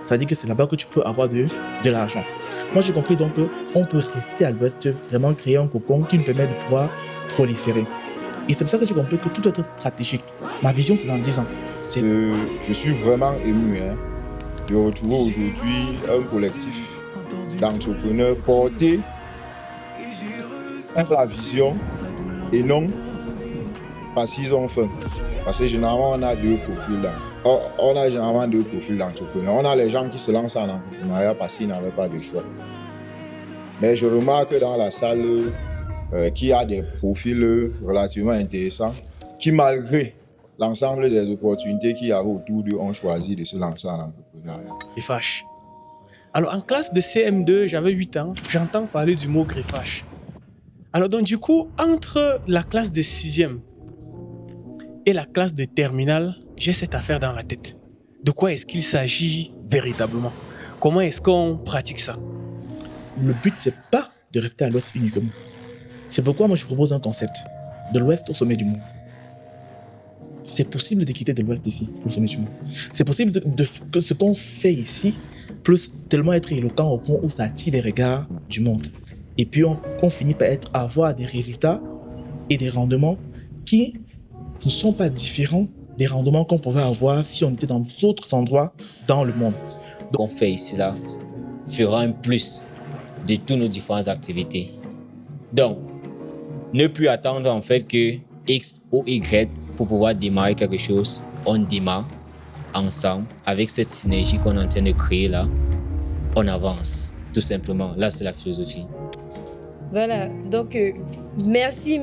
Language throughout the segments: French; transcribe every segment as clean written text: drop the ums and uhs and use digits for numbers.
Ça dit que c'est là-bas que tu peux avoir de l'argent. Moi, j'ai compris donc qu'on peut rester à l'ouest, vraiment créer un cocon qui nous permet de pouvoir proliférer. Et c'est pour ça que j'ai compris que tout doit être stratégique. Ma vision, c'est dans 10 ans. Je suis vraiment ému de retrouver aujourd'hui un collectif d'entrepreneurs portés par la vision et non parce qu'ils ont faim. Parce que généralement, on a deux profils d'entrepreneurs. On a les gens qui se lancent en entrepreneuriat parce qu'ils n'avaient pas de choix. Mais je remarque dans la salle qu'il y a des profils relativement intéressants qui, malgré l'ensemble des opportunités qu'il y a autour d'eux, ont choisi de se lancer en entrepreneuriat. Greffage. Alors, en classe de CM2, j'avais 8 ans, j'entends parler du mot greffage. Alors, donc, du coup, entre la classe de 6e et la classe de terminale, j'ai cette affaire dans la tête. De quoi est-ce qu'il s'agit véritablement? Comment est-ce qu'on pratique ça? Le but, c'est pas de rester à l'ouest uniquement. C'est pourquoi moi, je propose un concept. De l'ouest au sommet du monde. C'est possible de quitter de l'ouest ici pour le sommet du monde. C'est possible que ce qu'on fait ici puisse tellement être éloquent au point où ça attire les regards du monde. Et puis on finit par avoir des résultats et des rendements qui ne sont pas différents des rendements qu'on pouvait avoir si on était dans d'autres endroits dans le monde. Donc, ce qu'on fait ici là fera un plus de toutes nos différentes activités. Donc, ne plus attendre en fait que X ou Y pour pouvoir démarrer quelque chose. On démarre ensemble avec cette synergie qu'on est en train de créer là. On avance, tout simplement. Là, c'est la philosophie. Voilà, donc merci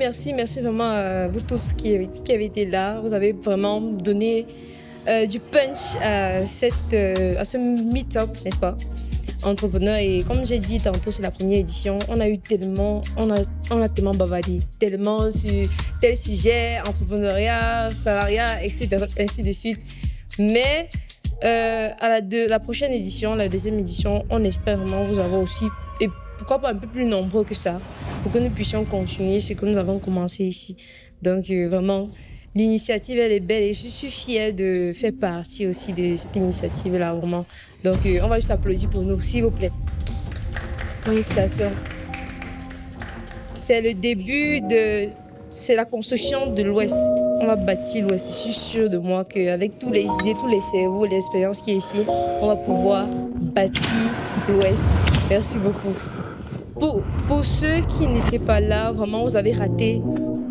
vraiment à vous tous qui avez été là. Vous avez vraiment donné du punch à ce meet-up, n'est-ce pas, entrepreneur. Et comme j'ai dit tantôt, c'est la première édition. On a tellement bavardé, tellement sur tel sujet, entrepreneuriat, salariat, etc., ainsi de suite. Mais à la prochaine édition, la deuxième édition, on espère vraiment vous avoir aussi, et pourquoi pas un peu plus nombreux que ça, pour que nous puissions continuer ce que nous avons commencé ici. Donc vraiment, l'initiative, elle est belle et je suis fière de faire partie aussi de cette initiative-là, vraiment. Donc on va juste applaudir pour nous, s'il vous plaît. Félicitations. C'est le début c'est la construction de l'Ouest. On va bâtir l'Ouest. Je suis sûre de moi qu'avec toutes les idées, tous les cerveaux, l'expérience qui est ici, on va pouvoir bâtir l'Ouest. Merci beaucoup. Pour ceux qui n'étaient pas là, vraiment, vous avez raté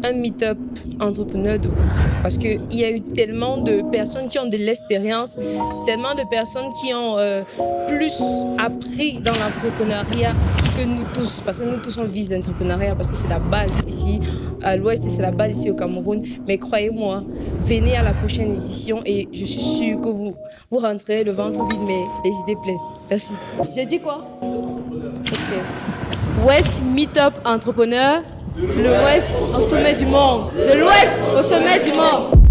un meet-up entrepreneur de ouf. Parce qu'il y a eu tellement de personnes qui ont de l'expérience, tellement de personnes qui ont plus appris dans l'entrepreneuriat que nous tous. Parce que nous tous, on vise l'entrepreneuriat parce que c'est la base ici à l'Ouest et c'est la base ici au Cameroun. Mais croyez-moi, venez à la prochaine édition et je suis sûre que vous rentrez le ventre vide mais les idées pleines. Merci. J'ai dit quoi? Ok. West Meetup Entrepreneur, le West au sommet du monde. De l'Ouest au sommet du monde.